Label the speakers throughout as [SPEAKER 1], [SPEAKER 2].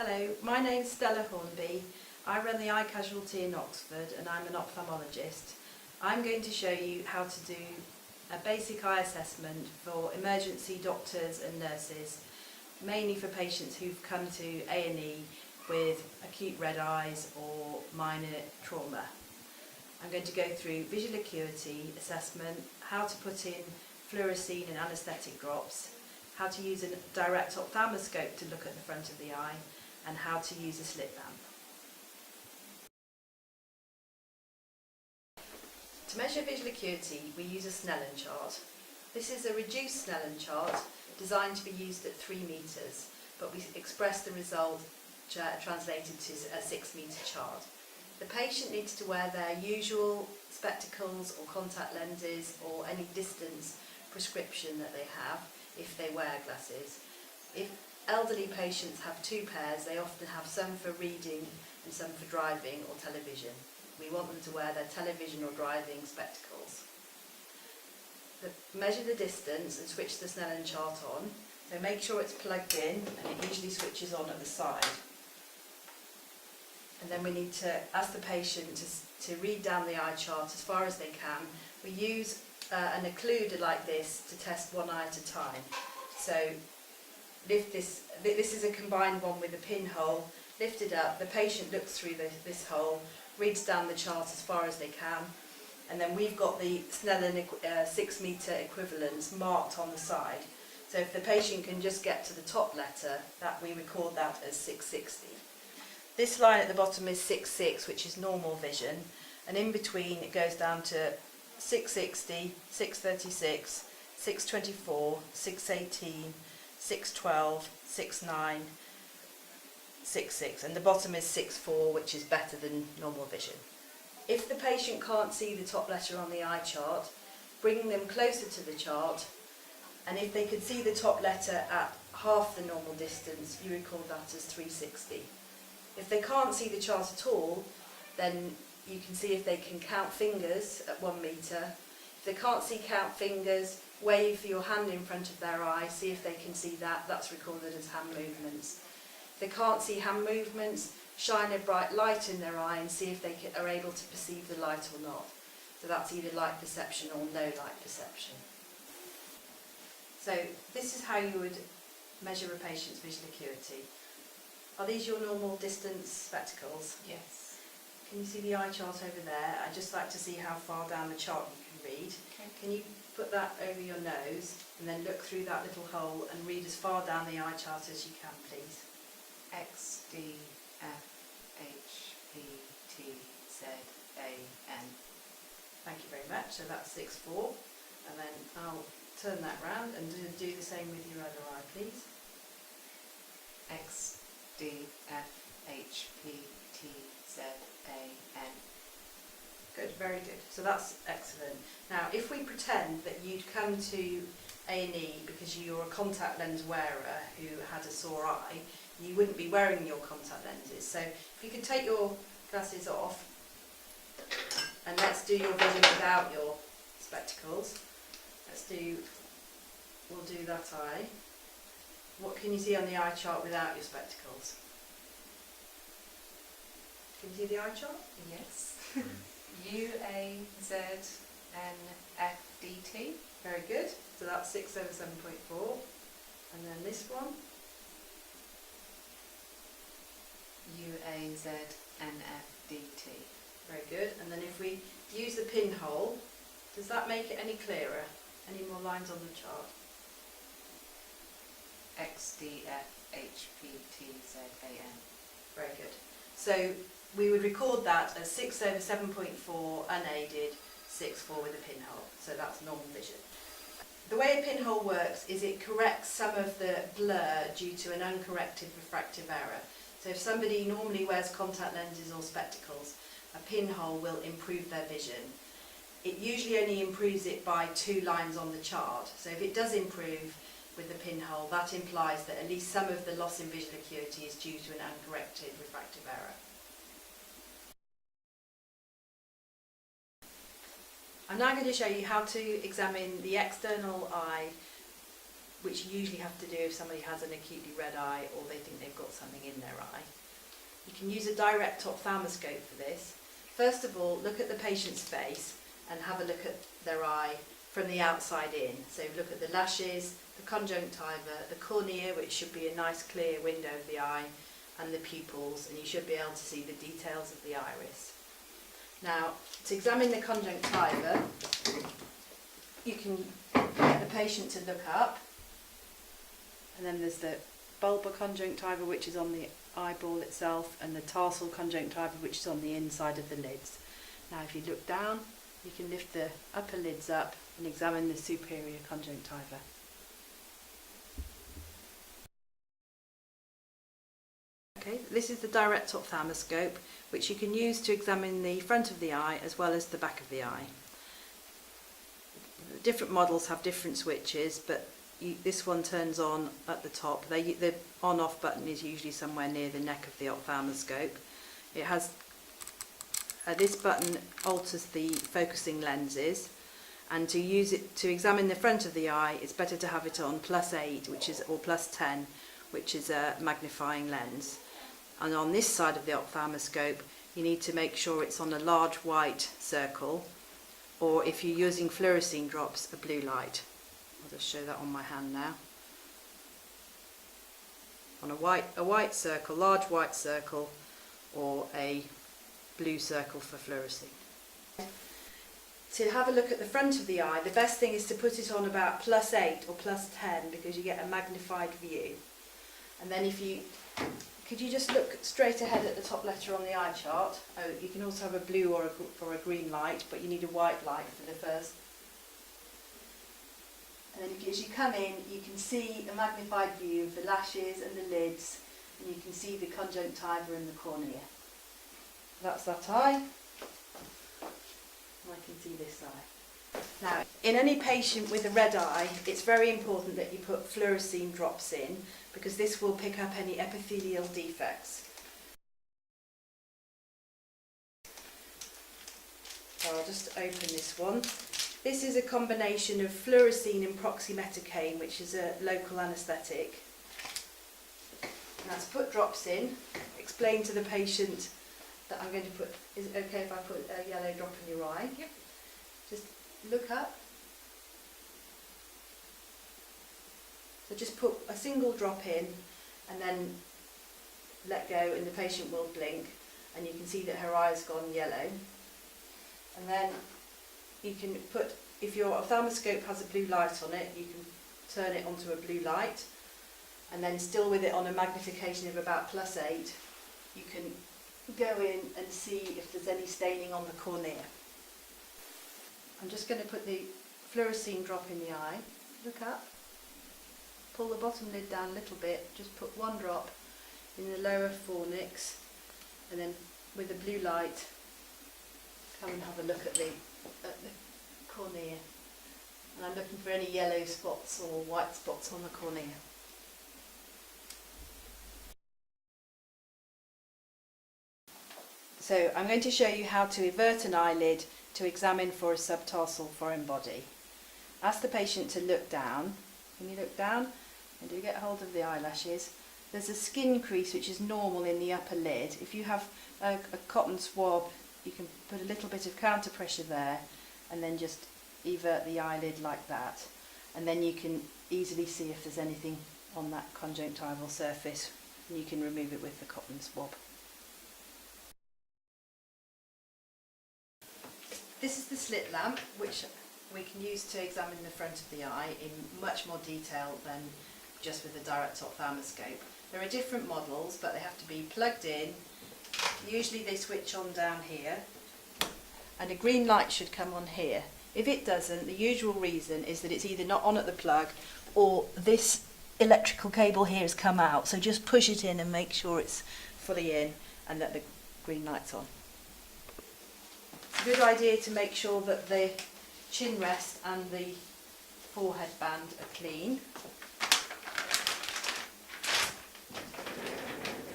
[SPEAKER 1] Hello, my name's Stella Hornby. I run the Eye Casualty in Oxford and I'm an ophthalmologist. I'm going to show you how to do a basic eye assessment for emergency doctors and nurses, mainly for patients who've come to A&E with acute red eyes or minor trauma. I'm going to go through visual acuity assessment, how to put in fluorescein and anaesthetic drops, how to use a direct ophthalmoscope to look at the front of the eye, and how to use a slit lamp. To measure visual acuity, we use a Snellen chart. This is a reduced Snellen chart designed to be used at 3 metres, but we express the result translated to a 6 metre chart. The patient needs to wear their usual spectacles or contact lenses or any distance prescription that they have if they wear glasses. If elderly patients have 2 pairs, they often have some for reading and some for driving or television. We want them to wear their television or driving spectacles. Measure the distance and switch the Snellen chart on. So make sure it's plugged in, and it usually switches on at the side. And then we need to ask the patient to read down the eye chart as far as they can. We use an occluder like this to test one eye at a time. So lift this is a combined one with a pinhole. Lift it up, the patient looks through this hole, reads down the chart as far as they can, and then we've got the Snellen 6 metre equivalents marked on the side. So if the patient can just get to the top letter, that we record that as 660. This line at the bottom is 6.6, which is normal vision, and in between it goes down to 660, 636, 624, 618, 612, 69, 66, and the bottom is 64, which is better than normal vision. If the patient can't see the top letter on the eye chart, bring them closer to the chart, and if they could see the top letter at half the normal distance, you record that as 360. If they can't see the chart at all, then you can see if they can count fingers at 1 metre. If they can't see count fingers, wave your hand in front of their eye, see if they can see that. That's recorded as hand movements. If they can't see hand movements, shine a bright light in their eye and see if they are able to perceive the light or not. So that's either light perception or no light perception. So this is how you would measure a patient's visual acuity. Are these your normal distance spectacles?
[SPEAKER 2] Yes.
[SPEAKER 1] Can you see the eye chart over there? I'd just like to see how far down the chart you can read.
[SPEAKER 2] Okay.
[SPEAKER 1] Can you put that over your nose and then look through that little hole and read as far down the eye chart as you can, please?
[SPEAKER 2] X, D, F, H, P, T, Z, A, N.
[SPEAKER 1] Thank you very much. So that's 6.4. And then I'll turn that round and do the same with your other eye, please.
[SPEAKER 2] X, D, F, H, P, T, Z, A, N.
[SPEAKER 1] Good, very good. So that's excellent. Now, if we pretend that you'd come to A&E because you're a contact lens wearer who had a sore eye, you wouldn't be wearing your contact lenses. So if you could take your glasses off, and let's do your vision without your spectacles. We'll do that eye. What can you see on the eye chart without your spectacles? Can you see the eye chart?
[SPEAKER 2] Yes. U, A, Z, N, F, D, T.
[SPEAKER 1] Very good. So that's 6 over 7.4. And then this one.
[SPEAKER 2] U, A, Z, N, F, D, T.
[SPEAKER 1] Very good. And then if we use the pinhole, does that make it any clearer? Any more lines on the chart?
[SPEAKER 2] X, D, F, H, P, T, Z, A, N.
[SPEAKER 1] Very good. So we would record that as 6 over 7.4 unaided, 6.4 with a pinhole. So that's normal vision. The way a pinhole works is it corrects some of the blur due to an uncorrected refractive error. So if somebody normally wears contact lenses or spectacles, a pinhole will improve their vision. It usually only improves it by 2 lines on the chart. So if it does improve with the pinhole, that implies that at least some of the loss in visual acuity is due to an uncorrected refractive error. I'm now going to show you how to examine the external eye which you usually have to do if somebody has an acutely red eye or they think they've got something in their eye. You can use a direct ophthalmoscope for this. First of all, look at the patient's face and have a look at their eye from the outside in. So look at the lashes, the conjunctiva, the cornea, which should be a nice clear window of the eye, and the pupils, and you should be able to see the details of the iris. Now, to examine the conjunctiva, you can get the patient to look up, and then there's the bulbar conjunctiva, which is on the eyeball itself, and the tarsal conjunctiva, which is on the inside of the lids. Now, if you look down, you can lift the upper lids up and examine the superior conjunctiva. Okay, this is the direct ophthalmoscope, which you can use to examine the front of the eye as well as the back of the eye. Different models have different switches, but this one turns on at the top. The on-off button is usually somewhere near the neck of the ophthalmoscope. It has this button alters the focusing lenses, and to use it to examine the front of the eye, it's better to have it on +8, or +10, which is a magnifying lens. And on this side of the ophthalmoscope, you need to make sure it's on a large white circle, or if you're using fluorescein drops, a blue light. I'll just show that on my hand now. On a white circle, large white circle, or a blue circle for fluorescein. To have a look at the front of the eye, the best thing is to put it on about +8 or +10, because you get a magnified view. And then could you just look straight ahead at the top letter on the eye chart? Oh, you can also have a blue or a green light, but you need a white light for the first. And then as you come in, you can see a magnified view of the lashes and the lids, and you can see the conjunctiva and the cornea. That's that eye. And I can see this eye. Now, in any patient with a red eye, it's very important that you put fluorescein drops in, because this will pick up any epithelial defects. So I'll just open this one. This is a combination of fluorescein and proximethicane, which is a local anaesthetic. Now, to put drops in, explain to the patient that I'm going to put, is it okay if I put a yellow drop in your eye? Yep. Just look up. So just put a single drop in and then let go, and the patient will blink, and you can see that her eye's gone yellow. And then you can put, if your ophthalmoscope has a blue light on it, you can turn it onto a blue light, and then still with it on a magnification of about +8, you can go in and see if there's any staining on the cornea. I'm just going to put the fluorescein drop in the eye. Look up. Pull the bottom lid down a little bit, just put one drop in the lower fornix, and then with the blue light come and have a look at the cornea. And I'm looking for any yellow spots or white spots on the cornea. So I'm going to show you how to invert an eyelid to examine for a subtarsal foreign body. Ask the patient to look down. Can you look down? And do get hold of the eyelashes. There's a skin crease which is normal in the upper lid. If you have a cotton swab, you can put a little bit of counter pressure there and then just evert the eyelid like that. And then you can easily see if there's anything on that conjunctival surface, and you can remove it with the cotton swab. This is the slit lamp, which we can use to examine the front of the eye in much more detail than just with the direct ophthalmoscope. There are different models, but they have to be plugged in. Usually they switch on down here, and a green light should come on here. If it doesn't, the usual reason is that it's either not on at the plug, or this electrical cable here has come out. So just push it in and make sure it's fully in, and that the green light's on. It's a good idea to make sure that the chin rest and the forehead band are clean.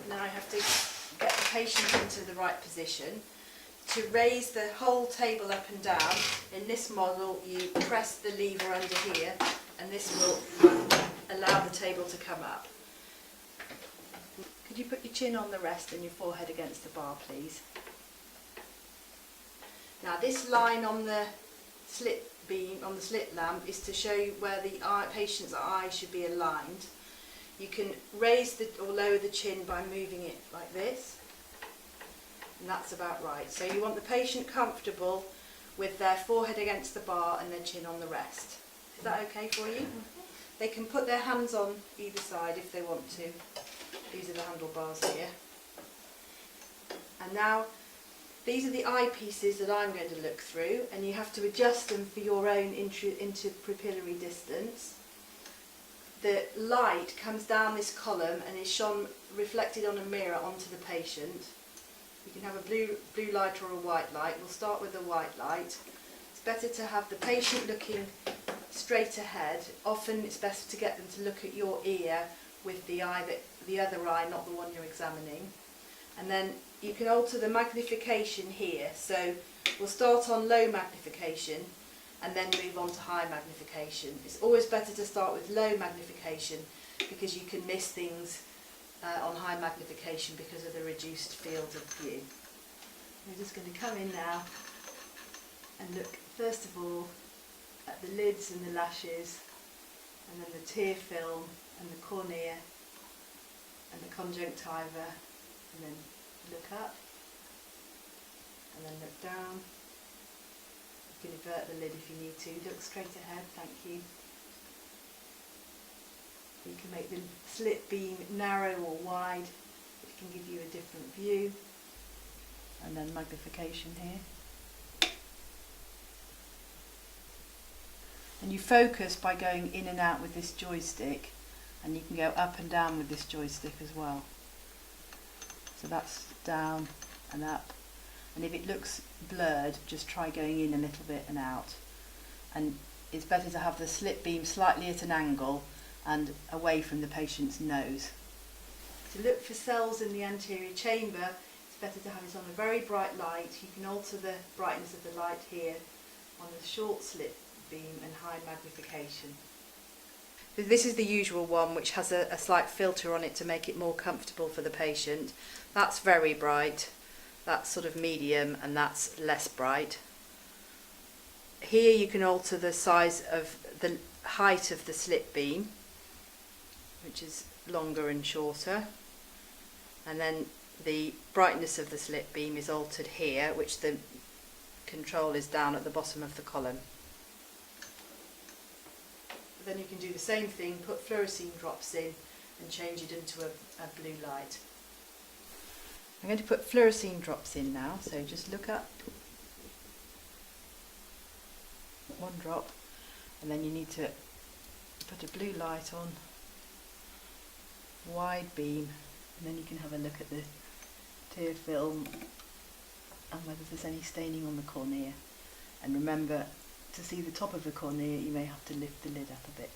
[SPEAKER 1] Now I have to get the patient into the right position. To raise the whole table up and down, in this model you press the lever under here, and this will allow the table to come up. Could you put your chin on the rest and your forehead against the bar, please? Now this line on the slit beam, on the slit lamp, is to show you where the patient's eye should be aligned. You can raise or lower the chin by moving it like this, and that's about right. So you want the patient comfortable with their forehead against the bar and their chin on the rest. Is that okay for you? They can put their hands on either side if they want to. These are the handlebars here. And now, these are the eyepieces that I'm going to look through, and you have to adjust them for your own interpupillary distance. The light comes down this column and is shone reflected on a mirror onto the patient. You can have a blue light or a white light. We'll start with the white light. It's better to have the patient looking straight ahead. Often it's best to get them to look at your ear with the other eye, not the one you're examining. And then you can alter the magnification here. So we'll start on low magnification and then move on to high magnification. It's always better to start with low magnification because you can miss things on high magnification because of the reduced field of view. We're just going to come in now and look first of all at the lids and the lashes, and then the tear film and the cornea and the conjunctiva, and then look up and then look down. You can invert the lid if you need to. Look straight ahead, thank you. You can make the slit beam narrow or wide. It can give you a different view. And then magnification here. And you focus by going in and out with this joystick, and you can go up and down with this joystick as well. So that's down and up. And if it looks blurred, just try going in a little bit and out. And it's better to have the slit beam slightly at an angle and away from the patient's nose. To look for cells in the anterior chamber, it's better to have it on a very bright light. You can alter the brightness of the light here on the short slit beam and high magnification. This is the usual one, which has a slight filter on it to make it more comfortable for the patient. That's very bright, that's sort of medium, and that's less bright. Here you can alter the size of the height of the slit beam, which is longer and shorter, and then the brightness of the slit beam is altered here, which the control is down at the bottom of the column. Then you can do the same thing, put fluorescein drops in and change it into a blue light. I'm going to put fluorescein drops in now, so just look up, one drop, and then you need to put a blue light on, wide beam, and then you can have a look at the tear film and whether there's any staining on the cornea. And remember, to see the top of the cornea you may have to lift the lid up a bit.